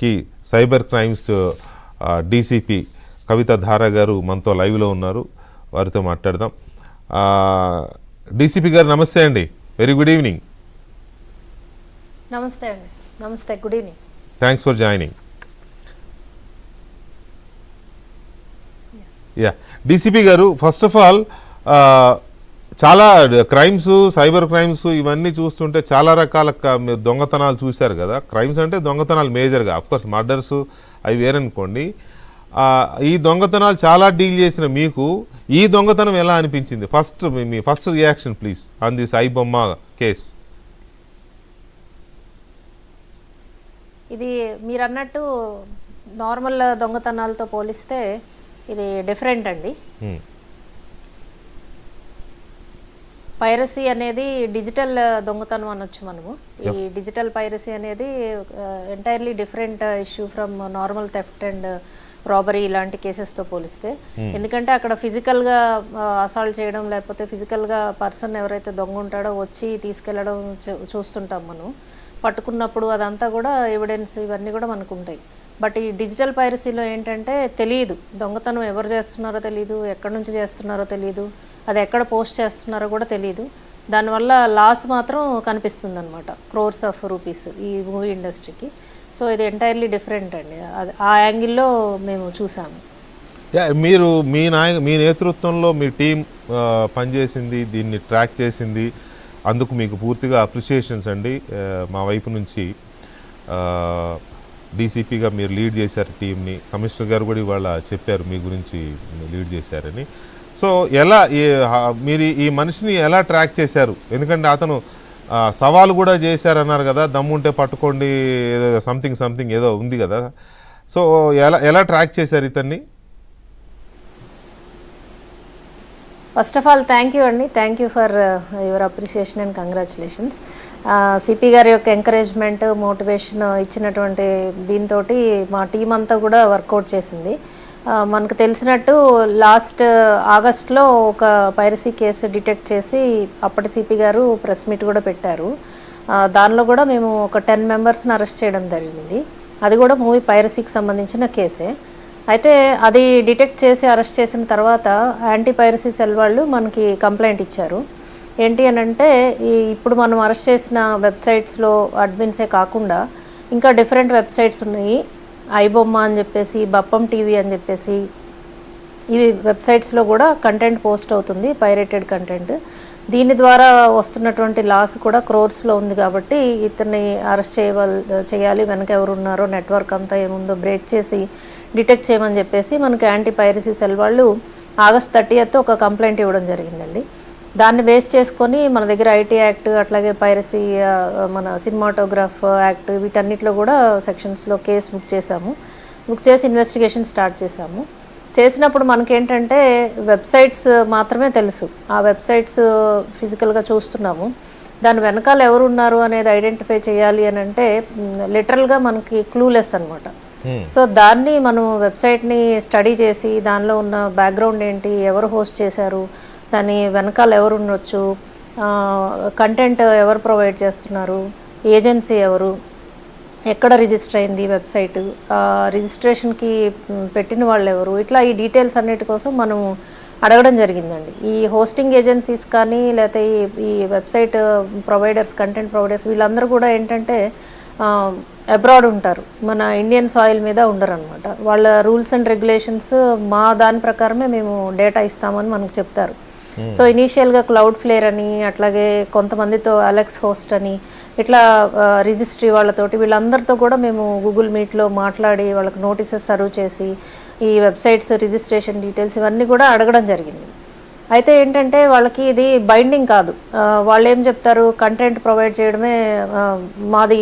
కి cyber crimes DCP కవిత ధారా గారు మనతో లైవ్లో ఉన్నారు. వారితో మాట్లాడదాం. డీసీపీ గారు నమస్తే అండి. Very good evening. నమస్తే అండి. నమస్తే, good evening. Thanks for joining. Yeah, DCP గారు, ఫస్ట్ ఆఫ్ ఆల్ చాలా క్రైమ్స్, సైబర్ క్రైమ్స్ ఇవన్నీ చూస్తుంటే చాలా రకాల దొంగతనాలు చూశారు కదా. క్రైమ్స్ అంటే దొంగతనాలు మేజర్గా, అఫ్కోర్స్ మర్డర్స్ అవి వేరనుకోండి. ఈ దొంగతనాలు చాలా డీల్ చేసిన మీకు ఈ దొంగతనం ఎలా అనిపించింది? మీ first reaction please on this iBomma case. ఇది మీరు అన్నట్టు నార్మల్ దొంగతనాలతో పోలిస్తే ఇది డిఫరెంట్ అండి. పైరసీ అనేది డిజిటల్ దొంగతనం అనొచ్చు మనము. ఈ డిజిటల్ పైరసీ అనేది entirely different issue from normal theft and robbery ఇలాంటి కేసెస్తో పోలిస్తే. ఎందుకంటే అక్కడ ఫిజికల్గా అసాల్ట్ చేయడం, లేకపోతే ఫిజికల్గా పర్సన్ ఎవరైతే దొంగ ఉంటాడో వచ్చి తీసుకెళ్లడం చూస్తుంటాం మనం. పట్టుకున్నప్పుడు అదంతా కూడా ఎవిడెన్స్ ఇవన్నీ కూడా మనకు ఉంటాయి. బట్ ఈ డిజిటల్ పైరసీలో ఏంటంటే తెలియదు, దొంగతనం ఎవరు చేస్తున్నారో తెలియదు, ఎక్కడి నుంచి చేస్తున్నారో తెలియదు, అది ఎక్కడ పోస్ట్ చేస్తున్నారో కూడా తెలియదు. దానివల్ల లాస్ మాత్రం కనిపిస్తుంది అనమాట, క్రోర్స్ ఆఫ్ రూపీస్ ఈ మూవీ ఇండస్ట్రీకి. సో ఇది ఎంటైర్లీ డిఫరెంట్ అండి. ఆ యాంగిల్లో మేము చూసాము. మీరు మీ నేతృత్వంలో మీ టీం పనిచేసింది, దీన్ని ట్రాక్ చేసింది, అందుకు మీకు పూర్తిగా అప్రిషియేషన్స్ అండి మా వైపు నుంచి. డీసీపీగా మీరు లీడ్ చేశారు టీంని. కమిషనర్ గారు కూడా ఇవాళ చెప్పారు మీ గురించి లీడ్ చేశారని. సో ఎలా మీరు ఈ మనిషిని ఎలా ట్రాక్ చేశారు? ఎందుకంటే అతను సవాలు కూడా చేశారన్నారు కదా, దమ్ముంటే పట్టుకోండి, ఏదో సంథింగ్ ఏదో ఉంది కదా. సో ఎలా ట్రాక్ చేశారు ఇతన్ని? First of all thank you అండి. Thank you for your appreciation and congratulations. CP గారి యొక్క ఎంకరేజ్మెంట్, మోటివేషన్ ఇచ్చినటువంటి దీంతో మా టీం అంతా కూడా వర్కౌట్ చేసింది. మనకు తెలిసినట్టు లాస్ట్ ఆగస్ట్లో ఒక పైరసీ కేసు డిటెక్ట్ చేసి అప్పటి సిపి గారు ప్రెస్ మీట్ కూడా పెట్టారు. దానిలో కూడా మేము ఒక 10 మెంబర్స్ని అరెస్ట్ చేయడం జరిగింది. అది కూడా మూవీ పైరసీకి సంబంధించిన కేసే. అయితే అది డిటెక్ట్ చేసి అరెస్ట్ చేసిన తర్వాత యాంటీ పైరసీ సెల్ వాళ్ళు మనకి కంప్లైంట్ ఇచ్చారు. ఏంటి అని అంటే, ఇప్పుడు మనం అరెస్ట్ చేసిన వెబ్సైట్స్లో అడ్మిన్సే కాకుండా ఇంకా డిఫరెంట్ వెబ్సైట్స్ ఉన్నాయి. ఐబొమ్మ అని చెప్పేసి, బప్పం టీవీ అని చెప్పేసి, ఇవి వెబ్సైట్స్లో కూడా కంటెంట్ పోస్ట్ అవుతుంది, పైరేటెడ్ కంటెంట్. దీని ద్వారా వస్తున్నటువంటి లాస్ కూడా క్రోర్స్లో ఉంది. కాబట్టి ఇతన్ని అరెస్ట్ చేయాలి, వెనక ఎవరున్నారో, నెట్వర్క్ అంతా ఏముందో బ్రేక్ చేసి డిటెక్ట్ చేయమని చెప్పేసి మనకి యాంటీ పైరసీ సెల్ వాళ్ళు ఆగస్ట్ 30th ఒక కంప్లైంట్ ఇవ్వడం జరిగిందండి. దాన్ని బేస్ చేసుకొని మన దగ్గర ఐటీ యాక్ట్, అట్లాగే పైరసీ, మన సినిమాటోగ్రాఫ్ యాక్ట్, వీటన్నిటిలో కూడా సెక్షన్స్లో కేసు బుక్ చేశాము. బుక్ చేసి ఇన్వెస్టిగేషన్ స్టార్ట్ చేశాము. చేసినప్పుడు మనకేంటంటే వెబ్సైట్స్ మాత్రమే తెలుసు. ఆ వెబ్సైట్స్ ఫిజికల్గా చూస్తున్నాము. దాని వెనకాల ఎవరున్నారు అనేది ఐడెంటిఫై చేయాలి అని అంటే లిటరల్గా మనకి క్లూలెస్ అనమాట. సో దాన్ని మనం వెబ్సైట్ని స్టడీ చేసి దానిలో ఉన్న బ్యాక్గ్రౌండ్ ఏంటి, ఎవరు హోస్ట్ చేశారు, దాని వెనకాల ఎవరు ఉండొచ్చు, కంటెంట్ ఎవరు ప్రొవైడ్ చేస్తున్నారు, ఏజెన్సీ ఎవరు, ఎక్కడ రిజిస్టర్ అయింది వెబ్సైట్, రిజిస్ట్రేషన్కి పెట్టిన వాళ్ళు ఎవరు, ఇట్లా ఈ డీటెయిల్స్ అన్నిటి కోసం మనం అడగడం జరిగిందండి. ఈ హోస్టింగ్ ఏజెన్సీస్ కానీ లేకపోతే ఈ వెబ్సైట్ ప్రొవైడర్స్, కంటెంట్ ప్రొవైడర్స్, వీళ్ళందరూ కూడా ఏంటంటే అబ్రాడ్ ఉంటారు, మన ఇండియన్ సాయిల్ మీద ఉండరు అనమాట. వాళ్ళ రూల్స్ అండ్ రెగ్యులేషన్స్ మా దాని ప్రకారమే మేము డేటా ఇస్తామని మనకు చెప్తారు. సో ఇనీషియల్గా క్లౌడ్ ఫ్లేర్ అని, అట్లాగే కొంతమందితో అలెక్స్ హోస్ట్ అని, ఇట్లా రిజిస్ట్రీ వాళ్ళతోటి, వీళ్ళందరితో కూడా మేము గూగుల్ మీట్లో మాట్లాడి వాళ్ళకి నోటీసెస్ సర్వ్ చేసి ఈ వెబ్సైట్స్ రిజిస్ట్రేషన్ డీటెయిల్స్ ఇవన్నీ కూడా అడగడం జరిగింది. అయితే ఏంటంటే వాళ్ళకి ఇది బైండింగ్ కాదు. వాళ్ళు ఏం చెప్తారు, కంటెంట్ ప్రొవైడ్ చేయడమే మాది,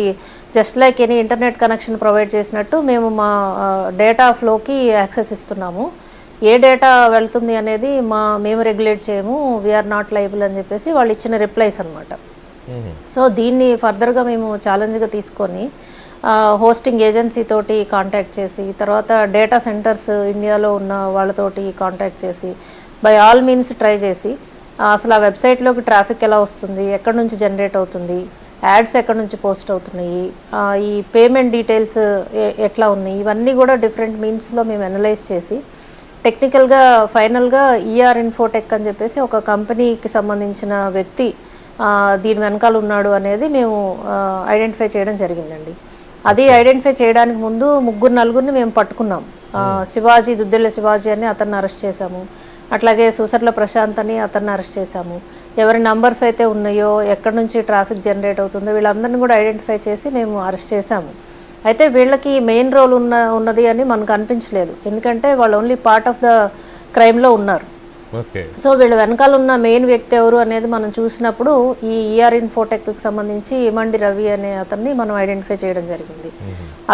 just like any internet connection provide చేసినట్టు మేము మా డేటా ఫ్లోకి యాక్సెస్ ఇస్తున్నాము. ఏ డేటా వెళ్తుంది అనేది మేము రెగ్యులేట్ చేయము, వీఆర్ నాట్ లైబుల్ అని చెప్పేసి వాళ్ళు ఇచ్చిన రిప్లైస్ అనమాట. సో దీన్ని ఫర్దర్గా మేము ఛాలెంజ్గా తీసుకొని హోస్టింగ్ ఏజెన్సీ తోటి కాంటాక్ట్ చేసి, తర్వాత డేటా సెంటర్స్ ఇండియాలో ఉన్న వాళ్ళతోటి కాంటాక్ట్ చేసి, బై ఆల్ మీన్స్ ట్రై చేసి అసలు ఆ వెబ్సైట్లోకి ట్రాఫిక్ ఎలా వస్తుంది, ఎక్కడి నుంచి జనరేట్ అవుతుంది, యాడ్స్ ఎక్కడి నుంచి పోస్ట్ అవుతున్నాయి, ఈ పేమెంట్ డీటెయిల్స్ ఎట్లా ఉన్నాయి, ఇవన్నీ కూడా డిఫరెంట్ మీన్స్లో మేము అనలైజ్ చేసి టెక్నికల్గా ఫైనల్గా ఈఆర్ ఇన్ఫోటెక్ అని చెప్పేసి ఒక కంపెనీకి సంబంధించిన వ్యక్తి దీని వెనకాల ఉన్నాడు అనేది మేము ఐడెంటిఫై చేయడం జరిగిందండి. అది ఐడెంటిఫై చేయడానికి ముందు 3-4 మేము పట్టుకున్నాం. శివాజీ, దుద్దిళ్ళ శివాజీ అని అతన్ని అరెస్ట్ చేశాము. అట్లాగే సూసర్ల ప్రశాంత్ అని అతన్ని అరెస్ట్ చేశాము. ఎవరి నంబర్స్ అయితే ఉన్నాయో, ఎక్కడి నుంచి ట్రాఫిక్ జనరేట్ అవుతుందో వీళ్ళందరినీ కూడా ఐడెంటిఫై చేసి మేము అరెస్ట్ చేశాము. అయితే వీళ్ళకి మెయిన్ రోల్ ఉన్నది అని మనకు అనిపించలేదు, ఎందుకంటే వాళ్ళు ఓన్లీ పార్ట్ ఆఫ్ ద క్రైమ్లో ఉన్నారు. సో వీళ్ళ వెనకాల ఉన్న మెయిన్ వ్యక్తి ఎవరు అనేది మనం చూసినప్పుడు ఈ ఈఆర్ ఇన్ఫోటెక్కి సంబంధించి ఏమండి రవి అనే అతన్ని మనం ఐడెంటిఫై చేయడం జరిగింది.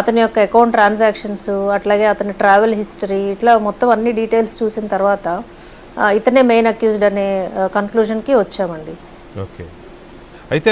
అతని యొక్క అకౌంట్ ట్రాన్సాక్షన్స్, అట్లాగే అతని ట్రావెల్ హిస్టరీ, ఇట్లా మొత్తం అన్ని డీటెయిల్స్ చూసిన తర్వాత ఇతనే మెయిన్ అక్యూజ్డ్ అనే కన్క్లూజన్కి వచ్చామండి. ఓకే. అయితే